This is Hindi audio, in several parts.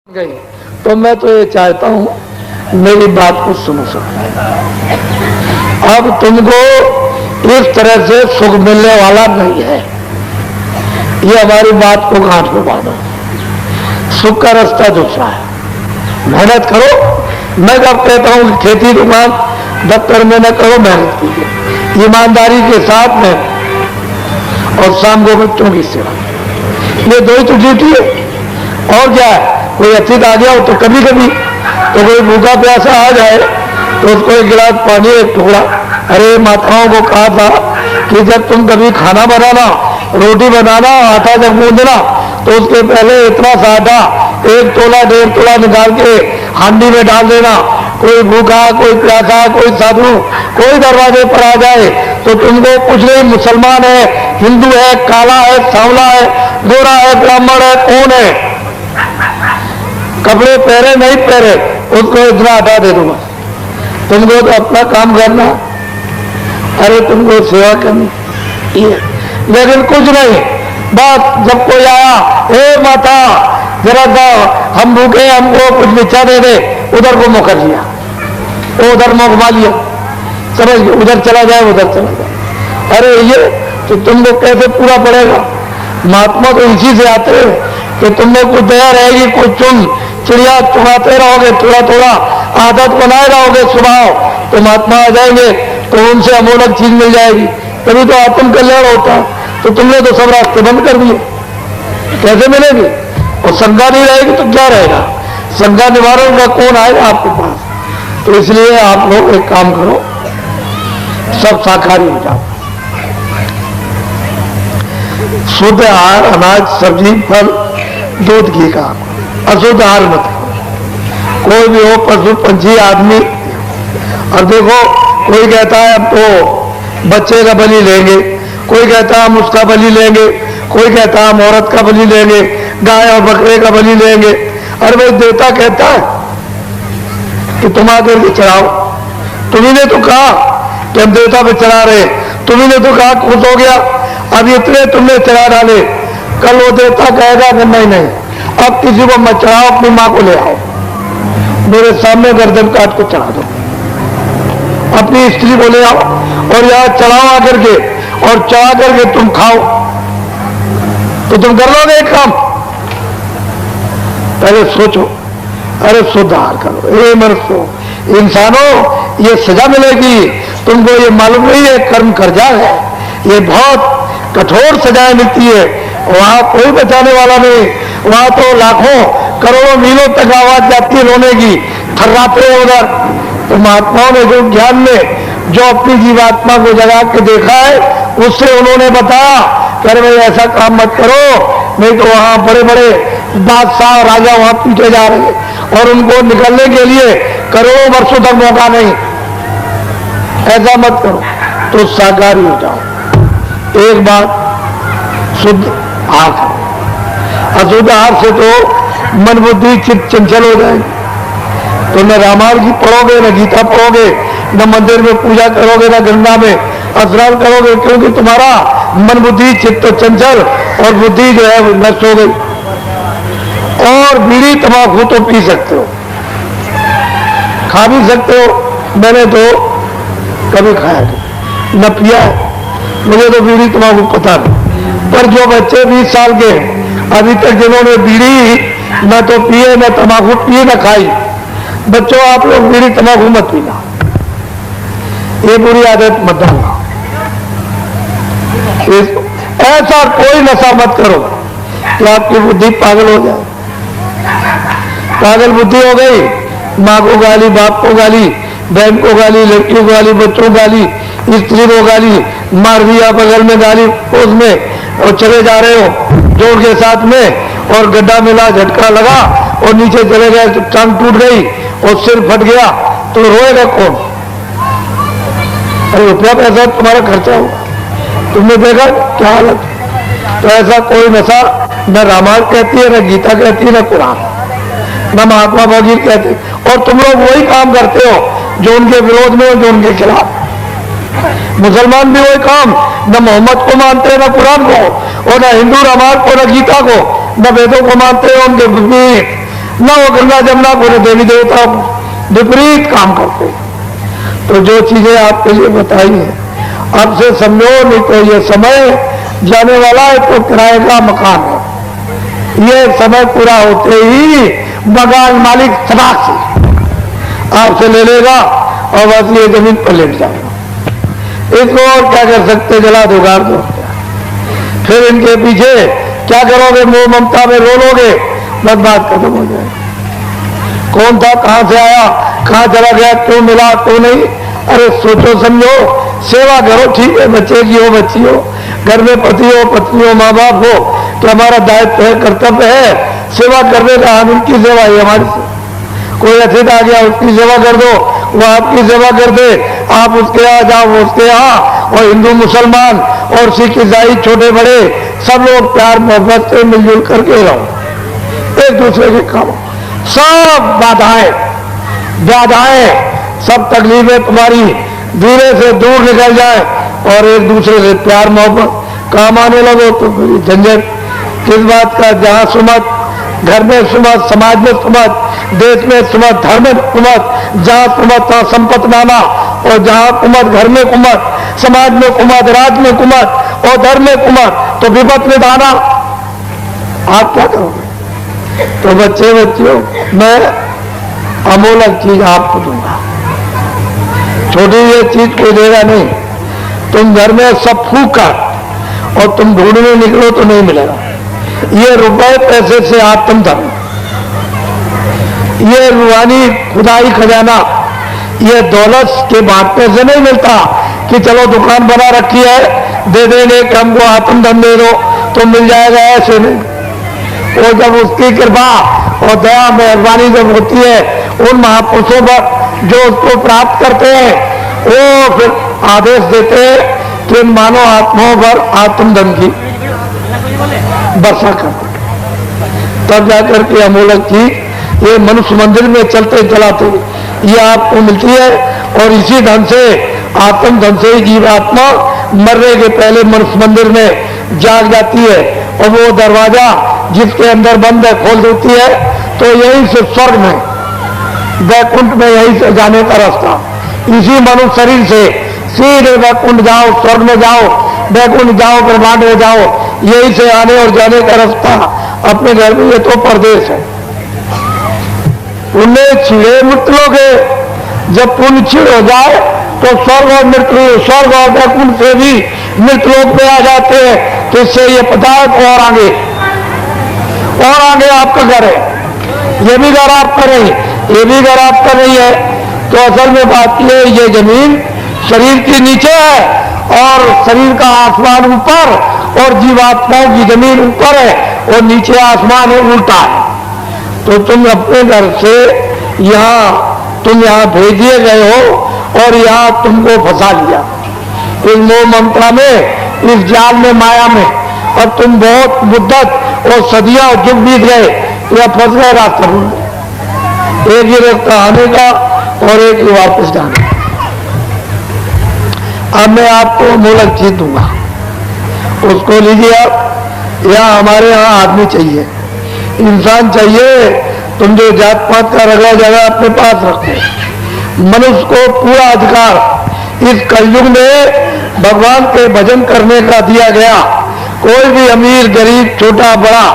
गई तो मैं तो ये चाहता हूं मेरी बात को सुनो सब। अब तुमको इस तरह से सुख मिलने वाला नहीं है, ये हमारी बात को गांठ में बांधो। सुख का रास्ता दूसरा है, मेहनत करो। मैं जब कहता हूं कि खेती दुकान दफ्तर में न करो, मेहनत कीजिए ईमानदारी के साथ में, और शाम को बच्चों की सेवा, ये दो ही तो ड्यूटी है। और क्या है, कोई अतिथि आ गया हो तो कभी कभी तो कोई भूखा प्यासा आ जाए तो उसको एक गिलास पानी, एक टुकड़ा। अरे माताओं को कहा था कि जब तुम कभी खाना बनाना, रोटी बनाना, आटा जब गूंदना तो उसके पहले इतना सा आटा 1 तोला 1.5 तोला निकाल के हांडी में डाल देना। कोई भूखा, कोई प्यासा, कोई साधु कोई दरवाजे पर आ जाए तो तुमको कुछ नहीं, मुसलमान है, हिंदू है, काला है, सांवला है, गोरा है, ब्राह्मण है, कौन है, कपड़े पहरे नहीं पहरे, उसको इतना हटा दे दूंगा। तुमको तो अपना काम करना, अरे तुमको सेवा करनी, लेकिन कुछ नहीं। बस जब कोई आया, ए माता जरा सा हम भूखे, हमको कुछ बिछा दे दे, उधर को मुख कर लिया, वो उधर मुख घुमा लिया, समझ गए, उधर चला जाए, उधर चला जाए। अरे ये तो तुमको कैसे पूरा पड़ेगा? महात्मा तो इसी से आते हैं कि तुमने कुछ दया रहेगी, कुछ तुम चिड़िया चुगाते रहोगे, थोड़ा थोड़ा आदत बनाए रहोगे स्वभाव, तो महात्मा आ जाएंगे तो उनसे अमोलक चीज मिल जाएगी, तभी तो आत्म कल्याण होता है। तो तुमने तो सब रास्ते बंद कर दिए, कैसे मिलेगी? और शंका नहीं रहेगी तो क्या रहेगा? शंका निवारण का कौन आएगा आपके पास? तो इसलिए आप लोग एक काम करो, सब शाकाहारी हो जाओ। शुद्ध आहार, अनाज, सब्जी, फल, दूध, घी का, अशुद्ध आहार मत खाओ। कोई भी हो, पशु, पंछी, आदमी। और देखो, कोई कहता है अब तो बच्चे का बलि लेंगे, कोई कहता है हम उसका बलि लेंगे, कोई कहता है हम औरत का बलि लेंगे, गाय और बकरे का बलि लेंगे। अरे भाई, देवता कहता है कि तुम आकर के चढ़ाओ। तुम्ही ने तो कहा कि हम देवता पे चढ़ा रहे, तुम्ही ने तो कहा खुश हो गया, अब इतने तुमने चढ़ा डाले, कल वो देवता कहेगा कि नहीं नहीं, अब किसी को मत चढ़ाओ, अपनी मां को ले आओ, मेरे सामने गर्दन काट को चढ़ा दो, अपनी स्त्री को ले आओ और यहां चढ़ाओ आकर के, और चढ़ा करके तुम खाओ, तो तुम कर लोगे एक काम? पहले सोचो, अरे सुधार करो। ये मनुष्य इंसानों, ये सजा मिलेगी तुमको, ये मालूम नहीं है कर्म कर्जा है, ये बहुत कठोर सजाएं मिलती है। वहां कोई बचाने वाला नहीं, वहां तो लाखों करोड़ों मीलों तक आवाज जाती है रोने की, थर्राते हैं उधर। तो महात्माओं ने जो ज्ञान में जो अपनी जीवात्मा को जगा के देखा है, उससे उन्होंने बताया कि अरे भाई ऐसा काम मत करो, नहीं तो वहां बड़े बड़े बादशाह राजा वहां पीटे जा रहे हैं और उनको निकलने के लिए करोड़ों वर्षों तक मौका नहीं, ऐसा मत करो। तो शाकाहारी हो जाओ। एक बात, शुद्ध आहार करो। अशुद्ध आहार से तो मन बुद्धि चित्त चंचल हो जाएगी। तो न रामायण की पढ़ोगे, न गीता पढ़ोगे, न मंदिर में पूजा करोगे, न गंगा में स्नान करोगे, क्योंकि तुम्हारा मन बुद्धि चित्त चंचल और बुद्धि जो है नष्ट हो गई। और बीड़ी तंबाकू तो पी सकते हो, खा भी सकते हो, मैंने तो कभी खाया नहीं, न पिया है, मुझे तो बीड़ी तंबाकू पता नहीं। पर जो बच्चे 20 साल के अभी तक जिन्होंने बीड़ी न तो पिए, न तंबाकू पिए, न खाई, बच्चों आप लोग बीड़ी तंबाकू मत पीना, ये बुरी आदत मत डालना। ऐसा कोई नशा मत करो कि आपकी बुद्धि पागल हो जाए। पागल बुद्धि हो गई, माँ को गाली, बाप को गाली, बहन को गाली, लड़की को गाली, बच्चों को गाली, स्त्री को गाली, मार दिया बगल में गाली उसमें, और चले जा रहे हो जोड़ के साथ में, और गड्ढा मिला, झटका लगा और नीचे चले गए तो टांग टूट गई और सिर फट गया, तो रोएगा कौन? अरे रुपया पैसा तुम्हारा खर्चा होगा, तुमने देखा क्या हालत? तो ऐसा कोई नशा न रामायण कहती है, न गीता कहती है, न कुरान, न महात्मा भगीर कहते। और तुम लोग वही काम करते हो जो उनके विरोध में हो, जो उनके खिलाफ। मुसलमान भी वही काम, न मोहम्मद को मानते हैं, न कुरान को, और न हिंदू रामायण को, न गीता को, न वेदों को मानते हैं, उनके विपरीत न वो गंगा जमुना को न देवी देवता विपरीत काम करते। तो जो चीजें आपके लिए बताई है अब से समझो, नहीं तो ये समय जाने वाला है तो किराए का मकान है। ये समय पूरा होते ही मकान मालिक तलाक से आपसे ले लेगा और बस ये जमीन पर लेट जाएगा। इसको और क्या कर सकते, जला दो गाड़ दो। फिर इनके पीछे क्या करोगे, मोह ममता में रो लोगे, बस बात खत्म हो जाएगी। कौन था, कहां से आया, कहां चला गया, क्यों मिला क्यों नहीं। अरे सोचो समझो, सेवा करो, ठीक है, बच्चे की हो बच्ची हो, घर में पति हो पत्नी हो माँ बाप हो, तो हमारा दायित्व है कर्तव्य है सेवा करने का। हम इनकी सेवा है हमारी से। कोई अतिथि आ गया उसकी सेवा कर दो, वो आपकी सेवा कर दे, आप उसके यहाँ जाओ वो उसके यहाँ। और हिंदू मुसलमान और सिख ईसाई छोटे बड़े सब लोग प्यार मोहब्बत से मिलजुल करके रहो, एक दूसरे के काम। सब बाधाएं सब तकलीफें तुम्हारी धीरे से दूर निकल जाए और एक दूसरे से प्यार मोहब्बत काम आने लगो। तो झंझट किस बात का, जहां सुमत, घर में सुमत, समाज में सुमत, देश में सुमत, धर्म में सुमत, जहां सुमत तहां संपत नाना, और जहां कुमत घर में कुमत, समाज में कुमत, राज्य में कुमत और धर्म में कुमत, तो विपत में दाना। आप क्या करोगे। तो बच्चियों मैं अमूलक चीज आपको दूंगा, छोटी ये चीज कोई देगा नहीं। तुम घर में सब फूक कर और तुम ढूंढने निकलो तो नहीं मिलेगा। ये रुपए पैसे से आत्मधर्म, ये रूहानी खुदाई खजाना, ये दौलत के बांटने से नहीं मिलता कि चलो दुकान बना रखी है दे देंगे कि हमको आत्मधन दे दो तो मिल जाएगा, ऐसे नहीं। वो जब उसकी कृपा और दया मेहरबानी जब होती है उन महापुरुषों पर जो उसको प्राप्त करते हैं, वो फिर आदेश देते हैं कि मानव आत्माओं पर आत्मधन की वर्षा करते, तब जाकर के अमूलक चीज ये मनुष्य मंदिर में चलते चलाते ये आपको मिलती है। और इसी ढंग से आत्म धन से ही जीवात्मा मरने के पहले मनुष्य मंदिर में जाग जाती है और वो दरवाजा जिसके अंदर बंद है खोल देती है, तो यहीं से स्वर्ग में वैकुंठ में यहीं से जाने का रास्ता, इसी मनुष्य शरीर से सीधे वैकुंठ जाओ, स्वर्ग में जाओ, वैकुंठ जाओ, ब्रह्मांड में जाओ, यहीं से आने और जाने का रास्ता अपने घर में। ये तो परदेश है, पुण्य छिड़े मृत्यु के, जब पुण्य छिड़ हो जाए तो स्वर्ग और मृत्यु, स्वर्ग और वैकुंठ से भी मृत्युलोक पे आ जाते हैं। तो इससे ये पता है तो और आगे आपका घर है, ये भी घर आपका नहीं, ये भी घर आपका नहीं है। तो असल में बात ये जमीन शरीर के नीचे है और शरीर का आसमान ऊपर और जीवात्माओं की जमीन ऊपर है और नीचे आसमान है, उल्टा है। तो तुम अपने घर से तुम यहाँ भेज दिए गए हो और यहाँ तुमको फंसा लिया इस मोह ममता में, इस जाल में, माया में, और तुम बहुत मुद्दत और सदियां और जुग बीत गए, या फंस गए रास्ता भूल गए। एक ही रास्ता आने का और एक ही वापस जाने का। अब मैं आपको मूलक चीज दूंगा, उसको लीजिए आप। यहाँ हमारे यहाँ आदमी चाहिए, इंसान चाहिए। तुम जो जात पात का रगड़ा जगह अपने पास रखो, मनुष्य को पूरा अधिकार इस कलयुग में भगवान के भजन करने का दिया गया। कोई भी अमीर गरीब छोटा बड़ा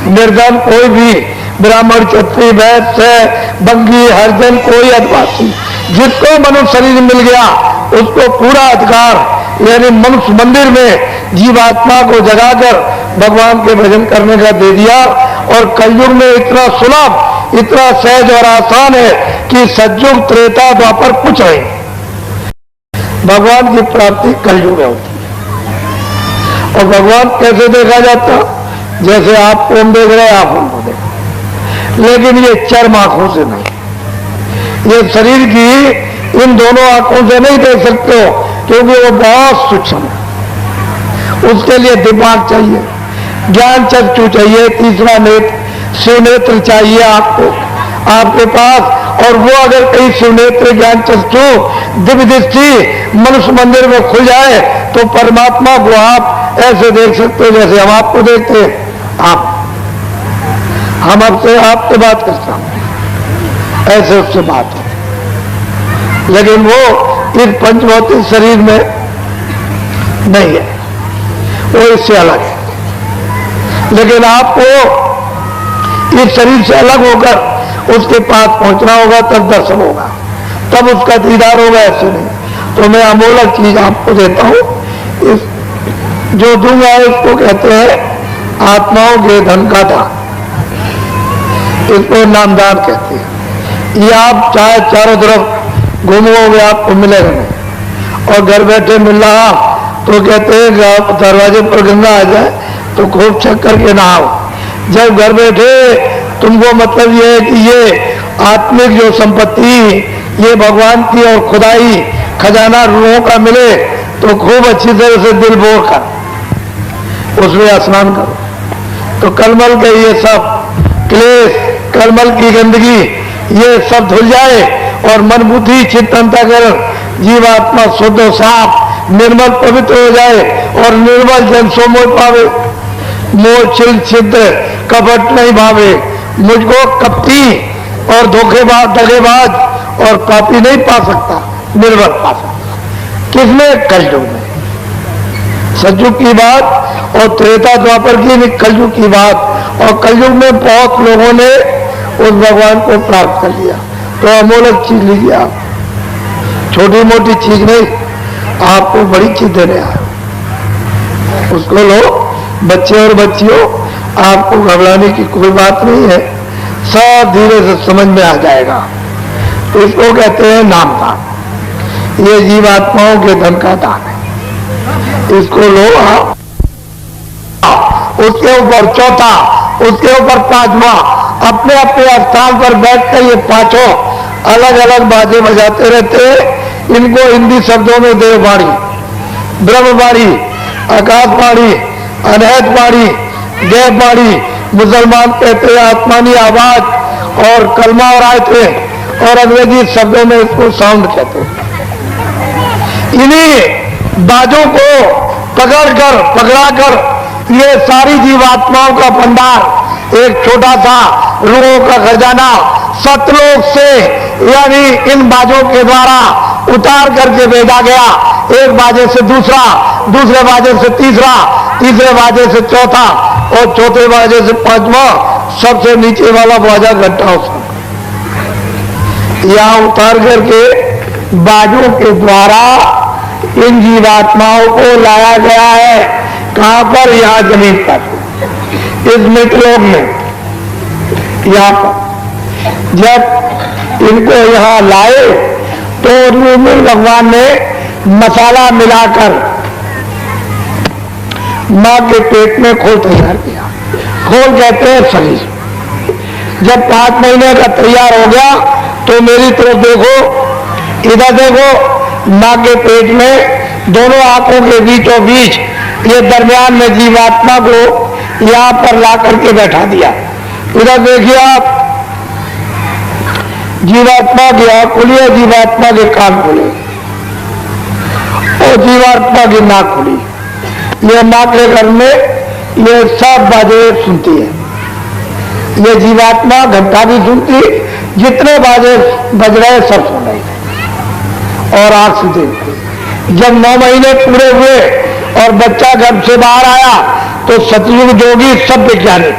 निर्धन, कोई भी ब्राह्मण क्षत्रिय वैश्य बंगी हरिजन, कोई आदिवासी, जिसको मनुष्य शरीर मिल गया उसको पूरा अधिकार यानी मनुष्य मंदिर में जीवात्मा को जगाकर भगवान के भजन करने का दे दिया। और कलयुग में इतना सुलभ, इतना सहज और आसान है कि सतयुग त्रेता द्वापर कुछ है, भगवान की प्राप्ति कलयुग में होती है। और भगवान कैसे देखा जाता, जैसे आप कौन देख रहे हैं आप उनको देख, लेकिन ये चर्म आंखों से नहीं, ये शरीर की इन दोनों आंखों से नहीं देख सकते हो क्योंकि वो बहुत सूक्ष्म है। उसके लिए दिमाग चाहिए, ज्ञान चक्षु चाहिए, तीसरा नेत्र शिवनेत्र चाहिए आपको आपके पास। और वो अगर कहीं शिवनेत्र ज्ञान चक्षु दिव्य दृष्टि मनुष्य मंदिर में खुल जाए तो परमात्मा को आप ऐसे देख सकते हो जैसे हम आपको देखते हैं। आप हम आपसे आपसे बात करता हूं, ऐसे उससे बात है, लेकिन वो इस पंचभौतिक शरीर में नहीं है, वो इससे अलग है। लेकिन आपको इस शरीर से अलग होकर उसके पास पहुंचना होगा, तब दर्शन होगा, तब उसका दीदार होगा, ऐसे नहीं। तो मैं अमूल्य चीज आपको देता हूं, इस जो दूंगा इसको कहते हैं आत्माओं के धन का दान, इसको नामदान कहते हैं। ये आप चाहे चारों तरफ घूमोगे आपको मिलेगा नहीं, और घर बैठे मिल रहा तो कहते हैं कि आप दरवाजे पर गंगा आ जाए तो खूब चेक करके नहाओ। जब घर बैठे तुमको मतलब ये है कि ये आत्मिक जो संपत्ति ये भगवान की और खुदाई खजाना रूहों का मिले तो खूब अच्छी तरह से दिल बोर कर उसमें स्नान करो, तो कलमल के ये सब क्लेश, कलमल की गंदगी ये सब धुल जाए और मन बुद्धि चित्त अंतःकरण जीवात्मा शुद्ध और साफ निर्मल पवित्र हो जाए और निर्मल जन सो मोह पावे, मोह छिल छिद्र कपट नहीं भावे। मुझको कपटी और धोखेबाज दगेबाज और पापी नहीं पा सकता, निर्मल पा सकता। किसमें? कलयुग में। सतयुग की बात और त्रेता द्वापर की कलयुग की बात, और कलयुग में बहुत लोगों ने उस भगवान को प्राप्त कर लिया। तो अमूल्य चीज लीजिए आप, छोटी मोटी चीज नहीं, आपको बड़ी चीज देने आए, उसको लो। बच्चे और बच्चियों, आपको घबराने की कोई बात नहीं है, सब धीरे से समझ में आ जाएगा। इसको कहते हैं नामदान, ये जीवात्माओं के धन का दान है, इसको लो आप। उसके ऊपर चौथा, उसके ऊपर पांचवा, अपने अपने स्थान पर बैठकर ये पांचों अलग अलग बाजे बजाते रहते हैं। इनको हिंदी शब्दों में देववाणी, ब्रह्मवाणी, आकाशवाणी, अनहतवाणी, देववाणी, मुसलमान कहते हैं आत्मानी आवाज, और कलमा और आयतें, और अंग्रेजी शब्दों में इसको साउंड कहते हैं। इन्हीं बाजों को पकड़ाकर ये सारी जीवात्माओं का भंडार, एक छोटा सा रूहों का खजाना सतलोक से, यानी इन बाजों के द्वारा उतार करके भेजा गया। एक बाजे से दूसरा, दूसरे बाजे से तीसरा, तीसरे बाजे से चौथा, और चौथे बाजे से पांचवा, सबसे नीचे वाला बाजा घंटा उसका यहां उतार करके बाजों के द्वारा इन जीवात्माओं को लाया गया है। कहां पर? यहां जमीन पर, इस मृतलोक में। यहां पर जब इनको यहां लाए तो भगवान ने मसाला मिलाकर मां के पेट में खोल तैयार किया। खोल कहते हैं शरीर। जब 5 महीने का तैयार हो गया तो मेरी तरफ देखो, इधर देखो, मां के पेट में दोनों आंखों के बीचों बीच ये दरमियान में जीवात्मा को यहां पर ला करके बैठा दिया। इधर देखिए आप, जीवात्मा की आंख खुली है, जीवात्मा के कान खुले और जीवात्मा की नाक खुली। ये मां के घर में ये सब बाजे सुनती है। ये जीवात्मा घंटा भी सुनती, जितने बाजे बज रहे सब सुन रही और आंख से देखती। जब 9 महीने पूरे हुए और बच्चा गर्भ से बाहर आया तो सतयुग जोगी सब वैज्ञानिक,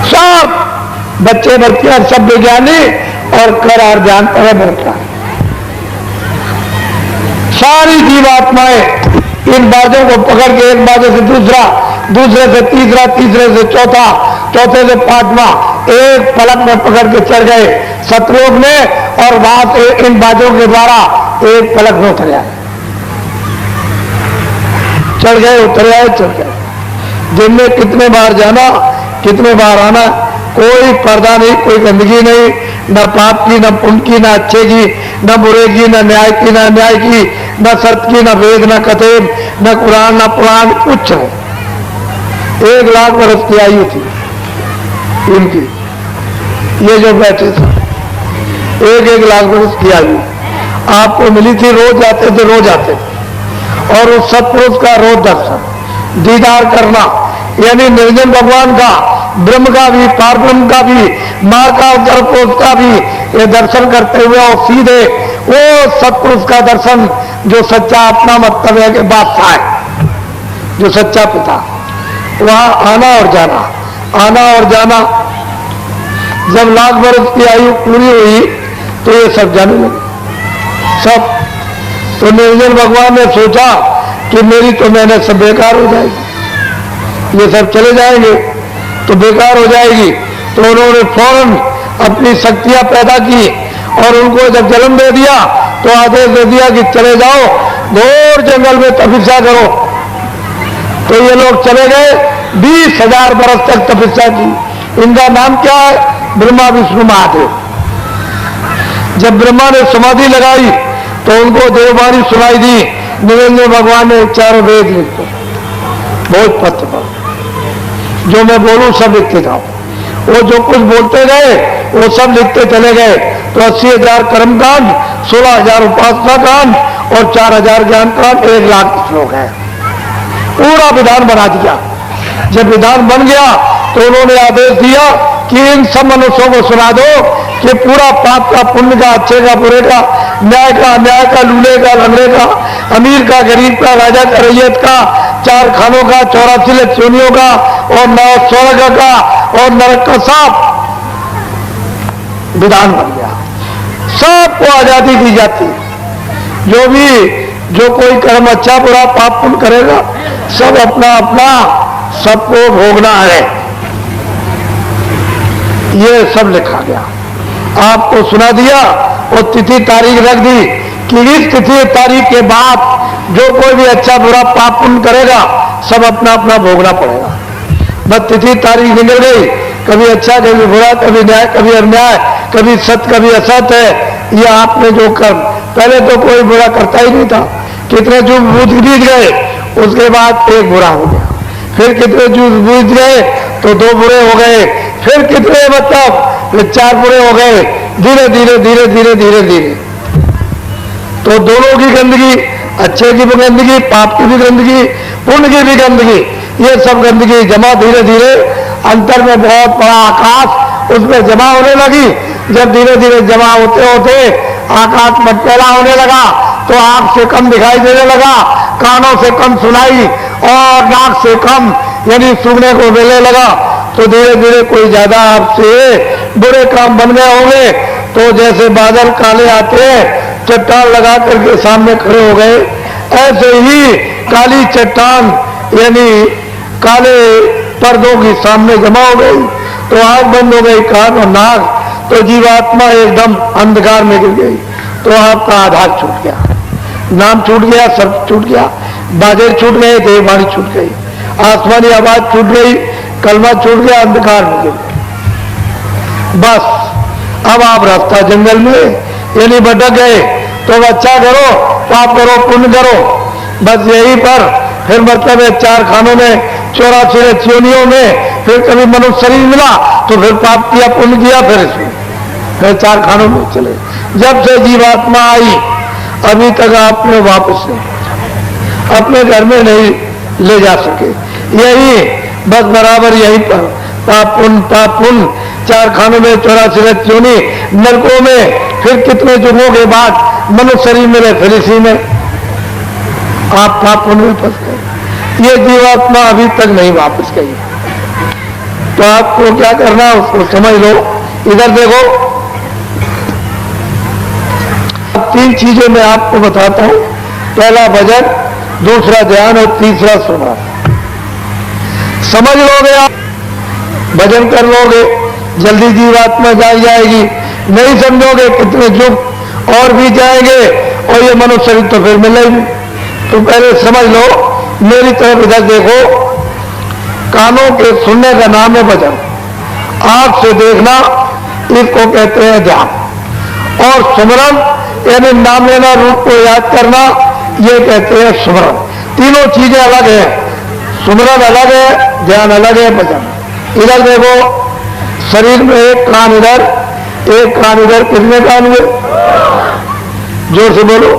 सब बच्चे बच्चियां सब वैज्ञानिक और करार ध्यान पर बैठा। सारी जीवात्माएं इन बाजों को पकड़ के एक बाजे से दूसरा, दूसरे से तीसरा, तीसरे से चौथा, चौथे से पांचवा, एक पलक में पकड़ के चढ़ गए सतलोक में, और वहां से इन बाजों के द्वारा एक पलक में उतर आए, चढ़ गए, उतर आए, चढ़ गए। दिन में कितने बार जाना, कितने बार आना, कोई पर्दा नहीं, कोई गंदगी नहीं, न पाप की, न पुण्य की, न अच्छे की, न बुरे की, न न्याय की, न अन्याय की, न सत्य की, न वेद, न कथेब, न कुरान, न पुराण, कुछ नहीं। 1 लाख वर्ष की आयु थी इनकी, ये जो बैठे थे 1 लाख वर्ष की आयु आपको मिली थी। रोज आते थे, रोज आते थे, और उस सतपुरुष का रोज दर्शन दीदार करना, यानी निर्जन भगवान का, ब्रह्म का भी, पारब्रह्म का भी, मां का, गर्भकोश का भी ये दर्शन करते हुए और सीधे वो सत्पुरुष का दर्शन जो सच्चा अपना मतलब है कि बादशाह है, जो सच्चा पिता, वहां आना और जाना, आना और जाना। जब लाख वर्ष की आयु पूरी हुई तो ये सब जाने लगे सब। तो निर्जन भगवान ने सोचा कि मेरी तो मेहनत सब बेकार हो जाएगी, ये सब चले जाएंगे तो बेकार हो जाएगी। तो उन्होंने फौरन अपनी शक्तियां पैदा की और उनको जब जन्म दे दिया तो आदेश दे दिया कि चले जाओ घोर जंगल में तपस्या करो। तो ये लोग चले गए, 20,000 बरस तक तपस्या की। इनका नाम क्या है? ब्रह्मा विष्णु महादेव। जब ब्रह्मा ने समाधि लगाई तो उनको देववाणी सुनाई दी। निरंजन भगवान ने चारों वेद लिखो, बहुत पत्र पर जो मैं बोलूं सब लिखते जाओ। वो जो कुछ बोलते गए वो सब लिखते चले गए। तो 80,000 कर्मकांड, 16,000 उपासना कांड और 4,000 ज्ञान कांड, 1,00,000 श्लोक है। पूरा विधान बना दिया। जब विधान बन गया तो उन्होंने आदेश दिया कि इन सब मनुष्यों को सुना दो कि पूरा पाप का, पुण्य का, अच्छे का, बुरे का, न्याय का, अन्याय का, लूले का, लंगड़े का, अमीर का, गरीब का, राजा का, रैयत का, 4 खानों का, 84 लाख योनियों का और 9 स्वर्ग का और नरक का सब विधान बन गया। सबको आजादी दी जाती। जो कोई कर्म अच्छा बुरा पाप पुण्य करेगा सब अपना अपना सबको भोगना है, ये सब लिखा गया। आपको सुना दिया और तिथि तारीख रख दी कि इस तिथि तारीख के बाद जो कोई भी अच्छा बुरा पाप पुण्य करेगा सब अपना अपना भोगना पड़ेगा। बस तिथि तारीख निकल गई, कभी अच्छा कभी बुरा, कभी न्याय कभी अन्याय, कभी सत्य कभी असत है। ये आपने जो कर्म, पहले तो कोई बुरा करता ही नहीं था, कितने जो बूझ बीत गए, उसके बाद एक बुरा हो गया, फिर कितने जो बूझ गए तो 2 बुरे हो गए, फिर कितने मतलब 4 बुरे हो गए, धीरे धीरे धीरे धीरे धीरे धीरे। तो दोनों की गंदगी, अच्छे की भी गंदगी, पाप की भी गंदगी, पुण्य की भी गंदगी, ये सब गंदगी जमा धीरे धीरे अंतर में बहुत बड़ा आकाश उसमें जमा होने लगी। जब धीरे धीरे जमा होते होते आकाश मटमैला होने लगा तो आंख से कम दिखाई देने लगा, कानों से कम सुनाई और नाक से कम यानी सूंघने को मिलने लगा। तो धीरे धीरे कोई ज्यादा आपसे बुरे काम बन गए होंगे तो जैसे बादल काले आते हैं चट्टान लगा करके सामने खड़े हो गए, ऐसे ही काली चट्टान यानी काले पर्दों की सामने जमा हो गई। तो आंख बंद हो गई, कान और नाक, तो जीवात्मा एकदम अंधकार में गिर गई। तो आपका आधार छूट गया, नाम छूट गया, सब छूट गया, बाजेर छूट गए, देववाणी छूट गई, आसमानी आवाज छूट गई, कलमा छूट गया, अंधकार में गिर गए। बस अब आप रास्ता जंगल में यानी भटक गए। तो अच्छा करो, पाप करो, पुण्य करो, बस यही पर फिर मतलब है 4 खानों में, 84 योनियों में, फिर कभी मनुष्य शरीर मिला तो फिर पाप किया, पुण्य किया, फिर इसमें फिर 4 खानों में चले। जब से जीवात्मा आई अभी तक आपने वापस नहीं अपने घर में नहीं ले जा सके। यही बस बराबर यहीं पर पाप पुण्य 4 खानों में, 84 योनि, नरकों में, फिर कितने युगों के बाद मनुष्य शरीर मिले, फिर इसी में आप पाप पुण्य में फंस गए। ये जीवात्मा अभी तक नहीं वापस गई। तो आपको क्या करना उसको समझ लो। इधर देखो, 3 चीजें मैं आपको बताता हूं। पहला भजन, दूसरा ध्यान और तीसरा सुना। समझ लोगे आप, भजन कर लोगे, जल्दी जीवात्मा जाग जाएगी। नहीं समझोगे कितने युग और भी जाएंगे और ये मनुष्य शरीर तो फिर मिलेगी। तो पहले समझ लो, मेरी तरफ इधर देखो। कानों के सुनने का नाम है भजन, आंख से देखना इसको कहते हैं ध्यान, और सुमरन यानी नाम लेना, रूप को याद करना, ये कहते हैं सुमरन। तीनों चीजें अलग है, सुमरन अलग है, ध्यान अलग है, भजन। इधर देखो, शरीर में एक कान इधर, एक कान इधर, कितने कान हुए? जोर से बोलो,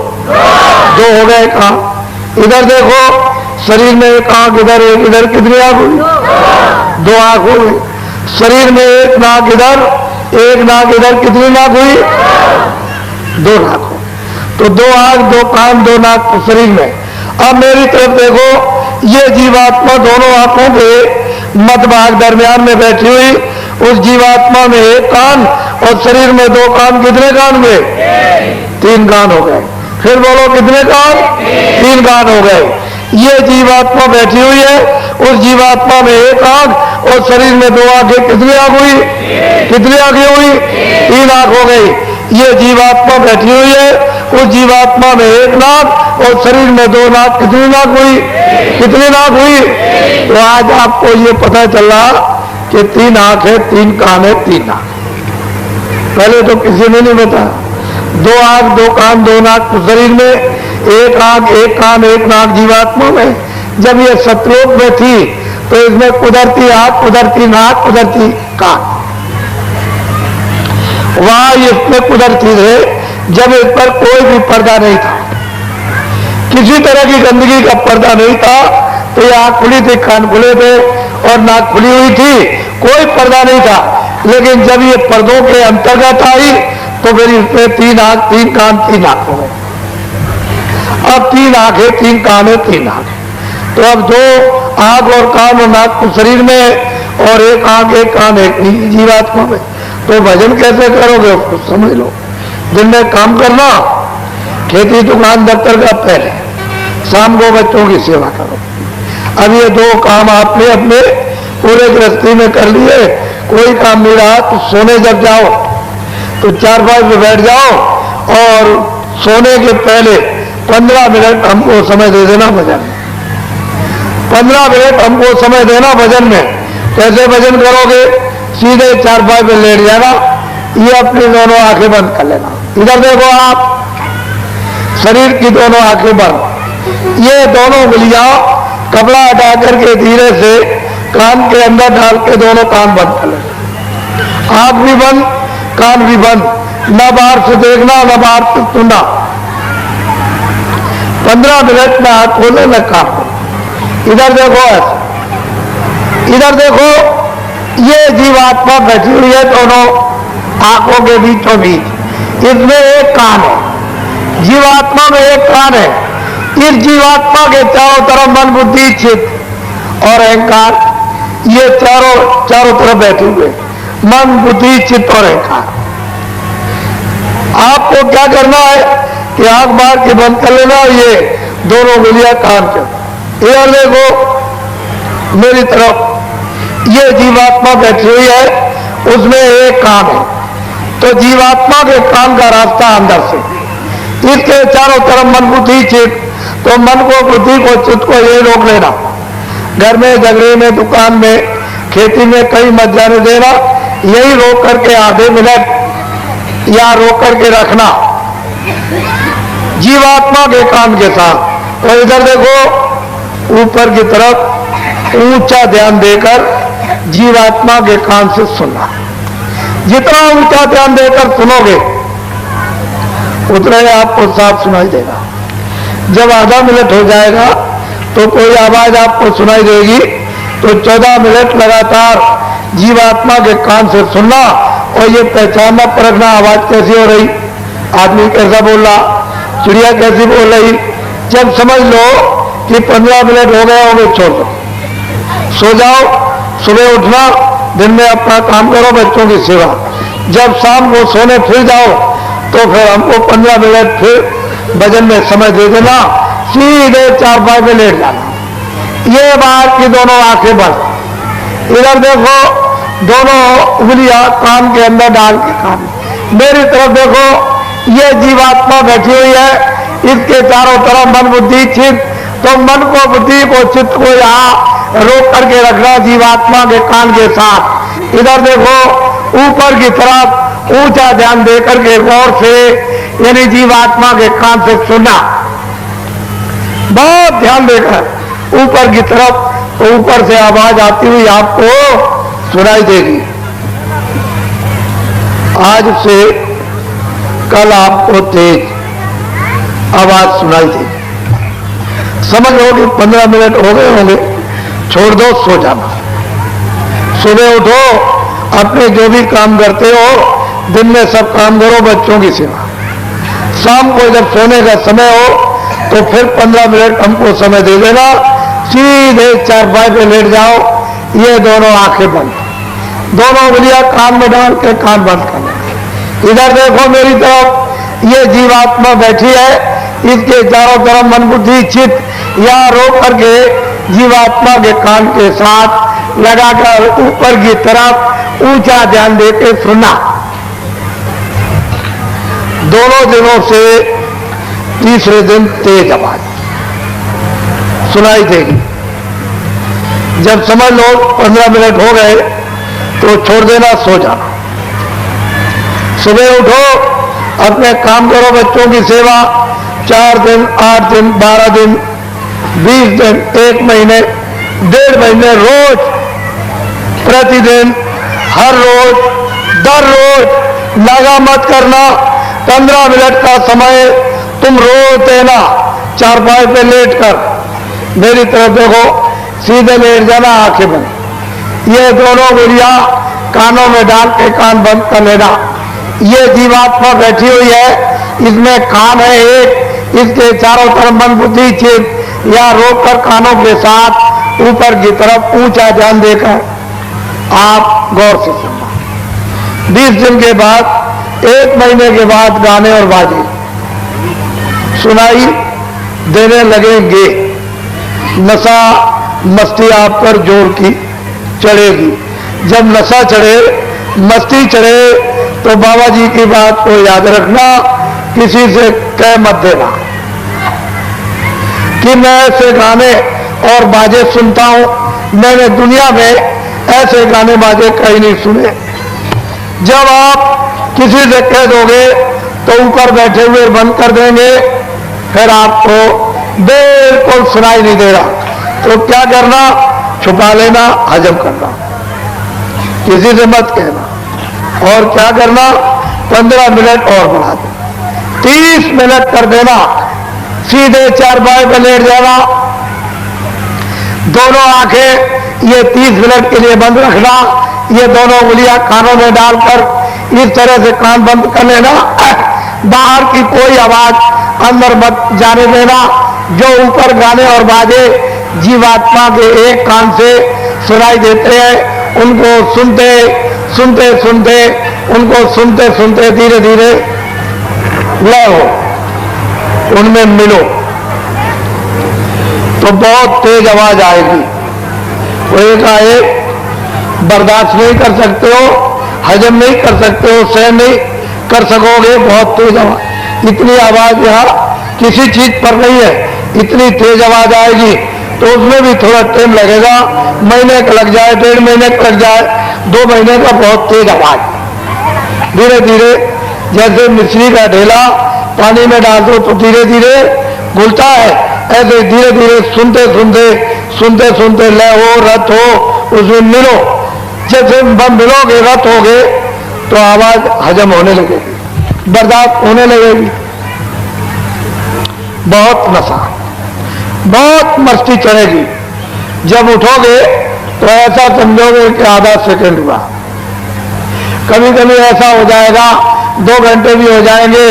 2 हो गए कान। इधर देखो, शरीर में एक आंख इधर एक इधर, कितनी आंख हुई? 2 आंख हो गई। शरीर में एक नाक इधर एक नाक इधर, कितनी नाक हुई? 2 नाक हो। तो 2 आंख 2 कान 2 नाक शरीर में। अब मेरी तरफ देखो, ये जीवात्मा दोनों आंखों के मध्य भाग दरमियान में बैठी हुई, उस जीवात्मा में 1 कान और शरीर में 2 कान, कितने कान हुए? 3 कान हो गए। फिर बोलो कितने कान? 3 कान हो गए। ये जीवात्मा बैठी हुई है, उस जीवात्मा में 1 आंख और शरीर में 2 आंखें, कितनी आंख हुई? कितनी आंखें हुई? 3 आंख हो गई। ये जीवात्मा बैठी हुई है, उस जीवात्मा में 1 नाक और शरीर में 2 नाक, कितनी नाक हुई? कितनी नाक हुई? तो आज आपको ये पता चला कि 3 आंख है, 3 कान है, 3 नाक। पहले तो किसी ने नहीं बताया। 2 आंख 2 कान 2 नाक शरीर में, 1 आंख 1 कान 1 नाक जीवात्मा में। जब ये सतलोक में थी तो इसमें कुदरती आंख, कुदरती नाक, कुदरती कान, वहां इसमें कुदरती थे जब इस पर कोई भी पर्दा नहीं था, किसी तरह की गंदगी का पर्दा नहीं था। तो ये आंख खुली थी, कान खुले थे और नाक खुली हुई थी, कोई पर्दा नहीं था। लेकिन जब ये पर्दों के अंतर्गत आई तो फिर इसमें 3 आंख 3 कान 3 नाक हो गए। अब 3 आंखें 3 कान है 3 नाक। तो अब 2 आंख और कान और नाक तो शरीर में और 1 आंख 1 कान 1 जीवात्मा में। तो भजन कैसे करोगे उसको समझ लो। दिन में काम करना, खेती दुकान दफ्तर का पहले, शाम को बच्चों की सेवा करो। अब ये 2 काम आपने अपने पूरे गृहस्थी में कर लिए। कोई काम नहीं रहा तो सोने जब जाओ तो 4-5 पे बैठ जाओ और सोने के पहले 15 मिनट हमको समय दे देना भजन में। 15 मिनट हमको समय देना भजन में। कैसे भजन करोगे? सीधे 4-5 पे लेट जाना, ये अपनी दोनों आंखें बंद कर लेना। इधर देखो आप, शरीर की दोनों आंखें बंद, ये दोनों उंगलियां कपड़ा हटा करके धीरे से कान के अंदर डाल के दोनों कान बंद कर लेना। आंख भी बंद, कान भी बंद, न बाहर से देखना न बाहर से सुनना। 15 मिनट में आंख खोले न कान खोले। इधर देखो ऐसे, इधर देखो, ये जीवात्मा बैठी हुई है दोनों आंखों के बीचों बीच। इसमें 1 कान है, जीवात्मा में 1 कान है। इस जीवात्मा के चारों तरफ मन बुद्धि चित्त और अहंकार, ये चारों तरफ बैठे हुए मन बुद्धि चित्त और अहंकार। आपको क्या करना है कि आंख मार के बंद कर लेना, ये दोनों उंगलियां कान के। इधर देखो मेरी तरफ, ये जीवात्मा बैठी हुई है, उसमें 1 कान है। तो जीवात्मा के कान का रास्ता अंदर से, इसके चारों तरफ मन बुद्धि चित्त। तो मन को, बुद्धि को, चित्त को ये रोक लेना। घर में, झगड़े में, दुकान में, खेती में कहीं मत जाने देना। यही रोक करके आधे मिनट या रोक करके रखना जीवात्मा के कान के साथ। और इधर देखो ऊपर की तरफ ऊंचा ध्यान देकर जीवात्मा के कान से सुनना। जितना ऊंचा ध्यान देकर सुनोगे उतना ही आपको साफ सुनाई देगा। जब आधा मिनट हो जाएगा तो कोई आवाज आपको सुनाई देगी, तो 14 मिनट लगातार जीवात्मा के कान से सुनना और ये पहचानना परखना आवाज कैसी हो रही, आदमी कैसा बोल रहा, चिड़िया कैसी बोल रही। जब समझ लो कि 15 मिनट हो गए होंगे, छोड़ दो, सो जाओ। सुबह उठना, दिन में अपना काम करो, बच्चों की सेवा। जब शाम को सोने फिर जाओ तो फिर हमको 15 मिनट फिर भजन में समय दे देना, सीधे 4-5 में लेट जाना। ये बाहर की दोनों आंखें बंद। इधर देखो दोनों उंगलियां कान के अंदर डाल के कान। मेरी तरफ देखो, ये जीवात्मा बैठी हुई है, इसके चारों तरफ मन बुद्धि चित्त। तो मन को, बुद्धि को, चित्त को यहाँ रोक करके रखना जीवात्मा के कान के साथ। इधर देखो ऊपर की तरफ ऊंचा ध्यान देकर के गौर से, यानी जीवात्मा के कान से सुनना, बहुत ध्यान देकर ऊपर की तरफ। तो ऊपर से आवाज आती हुई आपको सुनाई देगी। आज से कल आपको तेज आवाज सुनाई देगी। समझ लो कि 15 मिनट हो गए होंगे, छोड़ दो, सो जाना। सुबह उठो, अपने जो भी काम करते हो दिन में सब काम करो, बच्चों की सेवा। शाम को जब सोने का समय हो तो फिर 15 मिनट हमको समय दे देना, सीधे चारपाई पे लेट जाओ, ये दोनों आंखें बंद, दोनों उंगलियां कान में डाल के कान बंद करना। इधर देखो मेरी तरफ, ये जीवात्मा बैठी है, इसके चारों तरफ मन बुद्धि चित्त यहाँ रोक करके जीवात्मा के कान के साथ लगाकर ऊपर की तरफ ऊंचा ध्यान देके सुनना। दोनों दिनों से तीसरे दिन तेज आवाज सुनाई देगी। जब समझ लो 15 मिनट हो गए तो छोड़ देना, सो जाना। सुबह उठो, अपने काम करो, बच्चों की सेवा। 4 दिन, 8 दिन, 12 दिन, 20 दिन, 1 महीने, 1.5 महीने, रोज, प्रतिदिन, हर रोज, दर रोज लगा मत करना। 15 मिनट का समय तुम रोज देना। चारपाई पे लेट कर मेरी तरफ देखो, सीधे लेट जाना, आंखें बंद। ये दोनों उंगलियां कानों में डाल के कान बंद कर लेना। ये जीवात्मा बैठी हुई है, इसमें कान है एक, इसके चारों तरफ मन बुद्धि चित्त या रोक कर कानों के साथ ऊपर की तरफ ऊंचा ध्यान देकर आप गौर से सुनना। 20 दिन के बाद, 1 महीने के बाद गाने और बाजे सुनाई देने लगेंगे। नशा मस्ती आप पर जोर की चढ़ेगी। जब नशा चढ़े, मस्ती चढ़े तो बाबा जी की बात को याद रखना, किसी से कह मत देना कि मैं ऐसे गाने और बाजे सुनता हूं। मैंने दुनिया में ऐसे गाने बाजे कहीं नहीं सुने। जब आप किसी से कह दोगे तो ऊपर बैठे हुए बंद कर देंगे, फिर आपको बिल्कुल सुनाई नहीं देगा। तो क्या करना, छुपा लेना, हजम करना, किसी से मत कहना। और क्या करना, 15 मिनट और बढ़ा दो, 30 मिनट कर देना। सीधे चारपाई पर लेट जाना, दोनों आंखें ये 30 मिनट के लिए बंद रखना। ये दोनों उंगलियां कानों में डालकर इस तरह से कान बंद कर लेना। बाहर की कोई आवाज अंदर मत जाने देना। जो ऊपर गाने और बाजे जीवात्मा के एक कान से सुनाई देते हैं, उनको सुनते सुनते सुनते उनको सुनते सुनते धीरे धीरे लय हो, उनमें मिलो तो बहुत तेज आवाज आएगी। वो एकाएक बर्दाश्त नहीं कर सकते हो, हजम नहीं कर सकते हो, सहन नहीं कर सकोगे, बहुत तेज आवाज। इतनी आवाज यहाँ किसी चीज पर नहीं है, इतनी तेज आवाज आएगी। तो उसमें भी थोड़ा टाइम लगेगा, महीने का लग जाए, 1.5 महीने का लग जाए, 2 महीने का। बहुत तेज आवाज धीरे धीरे, जैसे मिश्री का ढेला पानी में डाल दो तो धीरे धीरे घुलता है, ऐसे धीरे धीरे सुनते सुनते सुनते सुनते लय हो, रत हो, उसमें मिलो। जैसे मिलोगे, रत होगे तो आवाज हजम होने लगेगी, बर्दाश्त होने लगेगी। बहुत नशा, बहुत मस्ती चढ़ेगी। जब उठोगे तो ऐसा समझोगे कि आधा सेकंड हुआ। कभी कभी ऐसा हो जाएगा 2 घंटे भी हो जाएंगे,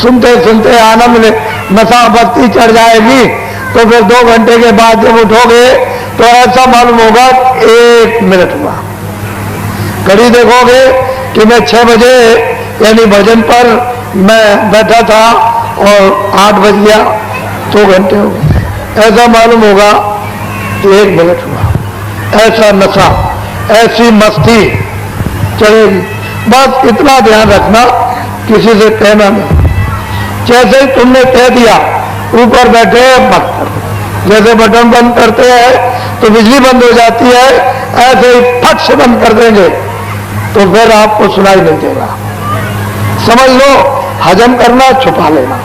सुनते सुनते आनंद नशा मस्ती चढ़ जाएगी। तो फिर 2 घंटे के बाद जब उठोगे तो ऐसा मालूम होगा 1 मिनट हुआ। घड़ी देखोगे कि मैं 6 बजे यानी भजन पर मैं बैठा था और 8 बज गया, 2 घंटे हो गए। ऐसा मालूम होगा कि 1 मिनट हुआ। ऐसा नशा, ऐसी मस्ती चढ़ेगी। बस इतना ध्यान रखना, किसी से कहना नहीं। जैसे ही तुमने कह दिया ऊपर बैठे मत करो। जैसे बटन बंद करते हैं तो बिजली बंद हो जाती है, ऐसे ही फट से बंद कर देंगे तो फिर आपको सुनाई नहीं देगा। समझ लो, हजम करना, छुपा लेना।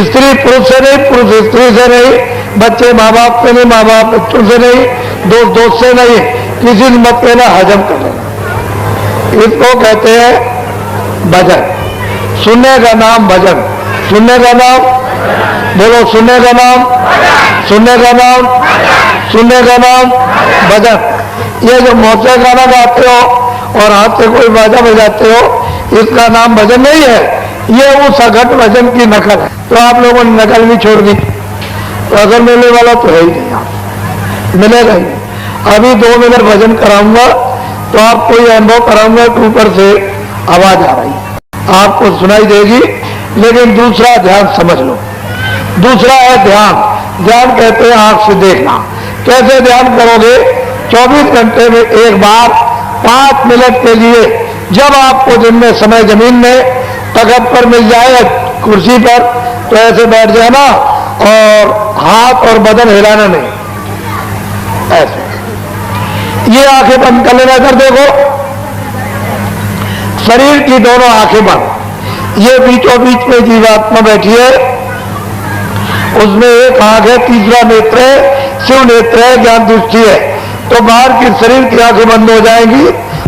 स्त्री पुरुष से नहीं, पुरुष स्त्री से नहीं, बच्चे माँ बाप से नहीं, माँ बाप बच्चों से नहीं, दोस्त दोस्त से नहीं, किसी से मत कहना, हजम कर लेना। इसको कहते हैं भजन। सुनने का नाम भजन, सुनने का नाम बोलो सुनने का नाम, सुनने का नाम, सुनने का नाम भजन। ये जो मोचे गाना गाते हो और हाथ से कोई बाजा बजाते हो, इसका नाम भजन नहीं है, ये उस अघट भजन की नकल है। तो आप लोगों ने नकल भी छोड़ दी, तो अगर मिलने वाला तो है ही नहीं, आप मिलेगा ही नहीं। अभी 2 मिनट भजन कराऊंगा तो आपको ये अनुभव कराऊंगा कि ऊपर से आवाज आ रही है, आपको सुनाई देगी। लेकिन दूसरा ध्यान समझ लो, दूसरा है ध्यान। ध्यान कहते हैं आंख से देखना। कैसे ध्यान करोगे? 24 घंटे में एक बार 5 मिनट के लिए, जब आपको दिन में समय जमीन में तख्त पर मिल जाए कुर्सी पर, तो ऐसे बैठ जाना और हाथ और बदन हिलाना नहीं, ऐसे। ये आंखें बंद कर लेना। कर देखो शरीर की दोनों आंखें बंद, ये बीचों बीच में जीवात्मा बैठी है, उसमें एक आंख है, तीसरा नेत्र है, शिव नेत्र है, ज्ञान दृष्टि है। तो बाहर की शरीर की आंखें बंद हो जाएंगी,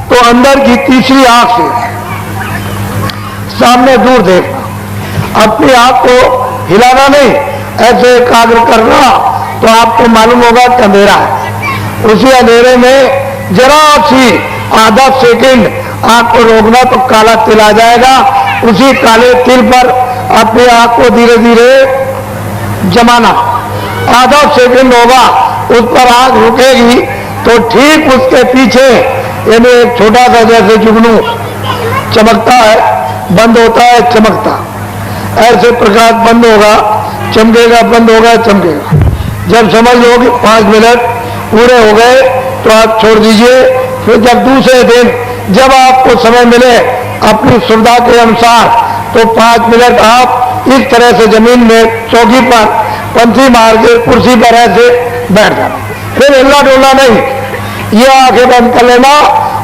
तो अंदर की तीसरी आंख से सामने दूर देखना, अपनी आंख को हिलाना नहीं, ऐसे एकाग्र करना, तो आपको मालूम होगा कि अंधेरा है। उसी अंधेरे में जरा सी आधा सेकंड आंख को रोकना तो काला तिल आ जाएगा। उसी काले तिल पर अपनी आंख को धीरे धीरे जमाना, आधा सेकंड होगा, उस पर आंख रुकेगी, तो ठीक उसके पीछे यानी एक छोटा सा जैसे जुगनू चमकता है, बंद होता है, चमकता, ऐसे प्रकाश बंद होगा, चमकेगा, बंद होगा, चमकेगा। जब समझ लो कि 5 मिनट पूरे हो गए तो आप छोड़ दीजिए। फिर जब दूसरे दिन जब आपको समय मिले अपनी सुविधा के अनुसार, तो 5 मिनट आप इस तरह से जमीन में चौकी पर पंथी मार के कुर्सी पर ऐसे बैठ जाना, फिर हिलना डोलना नहीं। ये आंखें बंद कर लेना,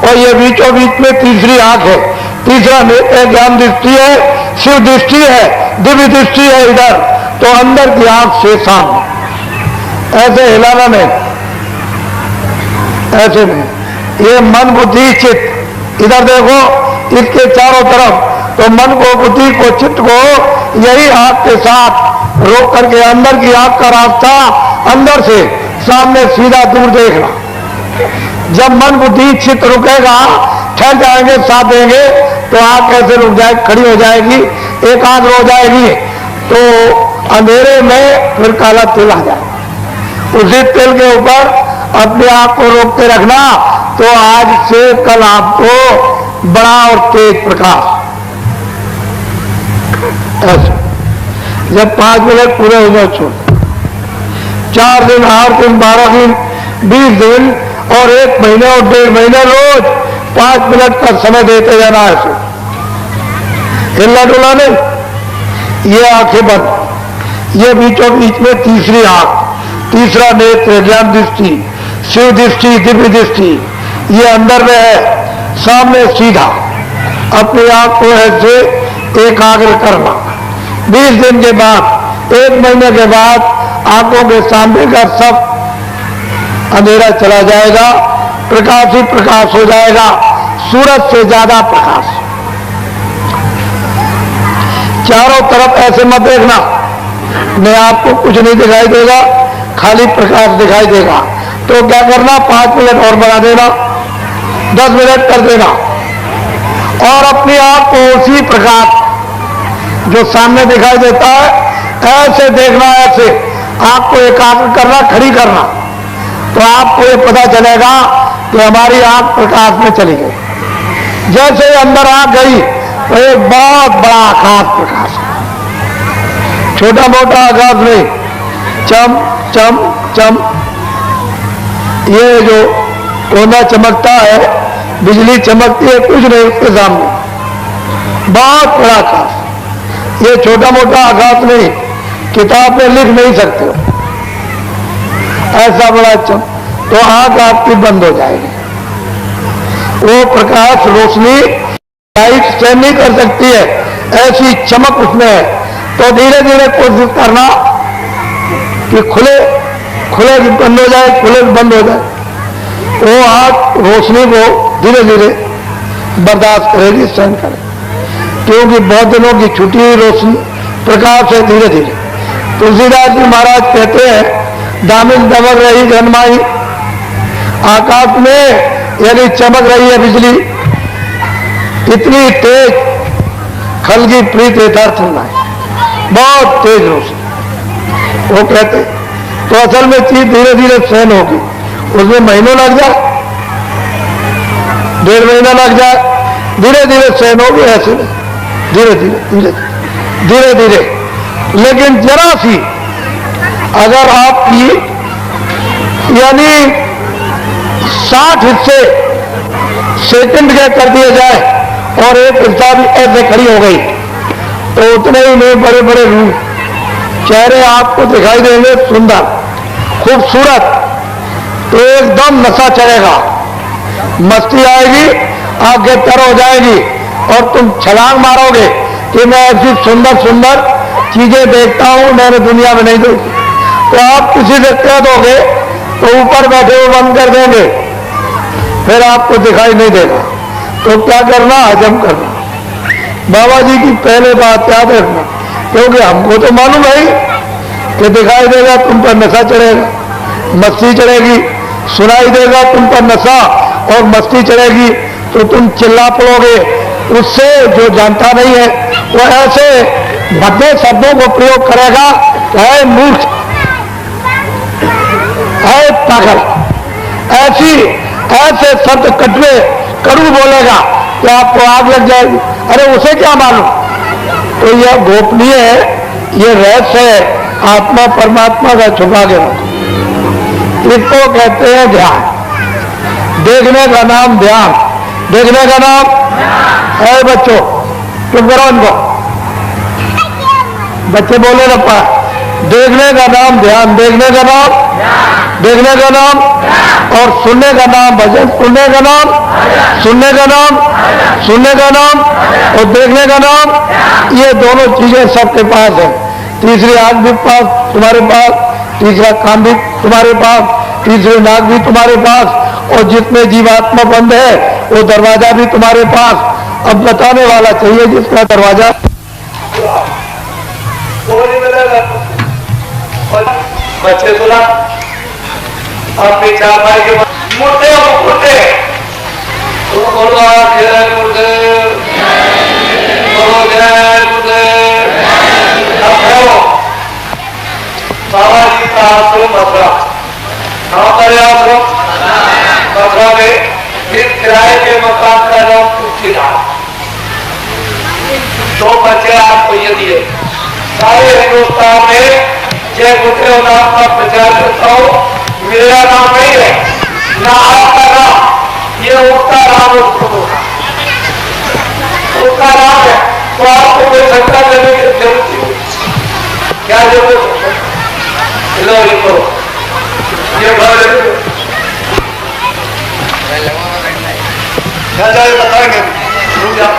और ये बीचों बीच में तीसरी आंख है, तीसरा नेत्र ज्ञान दृष्टि है, शिव दृष्टि है, दिव्य दृष्टि है इधर, तो अंदर की आंख से सामने ऐसे हिलाना नहीं, ऐसे नहीं। ये मन बुद्धि चित्त इधर देखो, इसके चारों तरफ, तो मन को, बुद्धि को, चित्त को यही आंख के साथ रोक करके अंदर की आंख का रास्ता अंदर से सामने सीधा दूर देखना। जब मन बुद्धि चित्त रुकेगा, ठहर जाएंगे, साथ देंगे, तो आंख कैसे रुक जाए, खड़ी हो जाएगी, एकाग्र हो जाएगी, तो अंधेरे में फिर काला तिल आ जाए। उसी तिल के ऊपर अपने आप को रोक के रखना, तो आज से कल आपको बड़ा और तेज प्रकाश ऐसे। जब 5 मिनट पूरे हो जाए छोड़, 4 दिन, 8 दिन, 12 दिन, 20 दिन और 1 महीने और 1.5 महीने रोज 5 मिनट का समय देते जाना है। ऐसे हिलना डुला नहीं। ये आंखें बंद, ये बीचों बीच में तीसरी आंख, तीसरा नेत्र ज्ञान दृष्टि, शिव दृष्टि, दिव्य दृष्टि, ये अंदर में है, सामने सीधा अपनी आंख को ऐसे एकाग्र करना। 20 दिन के बाद, 1 महीने के बाद आंखों के सामने का सब अंधेरा चला जाएगा, प्रकाश ही प्रकाश हो जाएगा, सूरज से ज्यादा प्रकाश। चारों तरफ ऐसे मत देखना, नहीं आपको कुछ नहीं दिखाई देगा, खाली प्रकाश दिखाई देगा। तो क्या करना, 5 मिनट और बढ़ा देना, 10 मिनट कर देना, और अपनी आंख को उसी प्रकाश जो सामने दिखाई देता है ऐसे देखना, ऐसे आंख को एकाग्र करना, खड़ी करना, तो आपको ये पता चलेगा कि हमारी आंख प्रकाश में चली गई। जैसे अंदर आंख गई तो एक बहुत बड़ा आकाश प्रकाश है, छोटा मोटा आकाश नहीं, चम चम चम। ये जो कोना चमकता है, बिजली चमकती है, कुछ नहीं उसके सामने, बहुत बड़ा आकाश। ये छोटा मोटा आकाश नहीं, किताब में लिख नहीं सकते हो, ऐसा बड़ा चम। तो आंख आपकी बंद हो जाएगी, वो प्रकाश रोशनी लाइट स्टैंड नहीं कर सकती है, ऐसी चमक उसमें है। तो धीरे धीरे कोशिश करना कि खुले खुले बंद हो जाए, खुले बंद हो जाए, वो आंख रोशनी को धीरे धीरे बर्दाश्त करेगी, सहन करेगी, क्योंकि बहुत दिनों की छुट्टी हुई रोशनी प्रकाश है, धीरे धीरे तुलसीदास जी महाराज कहते हैं, दामिन दमक रही जन्माई, आकाश में यानी चमक रही है बिजली, इतनी तेज खलगी प्रीत यथार्थ नहीं, बहुत तेज रोशनी। वो कहते तो असल में चीज धीरे धीरे सहन होगी, उसमें महीनों लग जाए, 1.5 महीना लग जाए, धीरे धीरे सहन होगी, ऐसे नहीं, धीरे धीरे धीरे धीरे धीरे। लेकिन जरा सी अगर आपकी यानी 60 हिस्से सेकंड के कर दिए जाए और एक हिस्सा भी ऐसे खड़ी हो गई, तो उतने ही में बड़े बड़े रूप चेहरे आपको दिखाई देंगे, सुंदर खूबसूरत, तो एकदम नशा चढ़ेगा, मस्ती आएगी, आंखें तर हो जाएगी और तुम छलांग मारोगे कि मैं ऐसी सुंदर सुंदर चीजें देखता हूं, मैंने दुनिया में नहीं देखी। तो आप किसी से कह दोगे तो ऊपर बैठे हुए बंद कर देंगे, फिर आपको दिखाई नहीं देगा। तो क्या करना, हजम करना। बाबा जी की पहले बात याद रखना, क्योंकि हमको तो मालूम है कि दिखाई देगा, तुम पर नशा चढ़ेगा, मस्ती चढ़ेगी, सुनाई देगा तुम पर नशा और मस्ती चढ़ेगी, तो तुम चिल्ला पड़ोगे। उससे जो जानता नहीं है वो ऐसे भद्दे शब्दों को प्रयोग करेगा, है मूर्ख, है पागल, ऐसे शब्द कटवे कड़ू बोलेगा कि आपको आग लग जाएगी। अरे उसे क्या मालूम। तो यह गोपनीय है, ये रहस्य है, आत्मा परमात्मा का छुपा के रखो। इसको कहते हैं ध्यान। देखने का नाम ध्यान, देखने का नाम है। बच्चों चुप करो उनको, बच्चे बोले ना पा। देखने का नाम ध्यान, देखने का नाम, देखने का नाम, और सुनने का नाम भजन, सुनने का नाम, सुनने का नाम, सुनने का नाम, और देखने का नाम। ये दोनों चीजें सबके पास है। तीसरी आंख भी पास तुम्हारे पास, तीसरा कान भी तुम्हारे पास, तीसरी नाक भी तुम्हारे पास, और जिसमें जीवात्मा बंद है वो दरवाजा भी तुम्हारे पास। अब बताने वाला चाहिए जिसका दरवाजा बच्चे सुना अपने 4 भाई के मुर्दे मुर्दे बोलो जय गुरुदेव, बोलो जय गुरुदेव। बाबा जी का आश्रम मथुरा, कहाँ पर है आश्रम? मथुरा में। फिर किराए के मकान का नाम तुलसीदास। 2 बच्चे आपको ये दिए। सारे हिंदुस्तान में जय गुरुदेव नाम का प्रचार करता हूं। मेरा नाम नहीं है ना आपका नाम, ये उसका नाम है, उसका नाम है। तो आपको कोई सत्ता देने की जरूरत नहीं, क्या जरूरत है? लो लिखो, ये भर बताएंगे, रुक जाओ।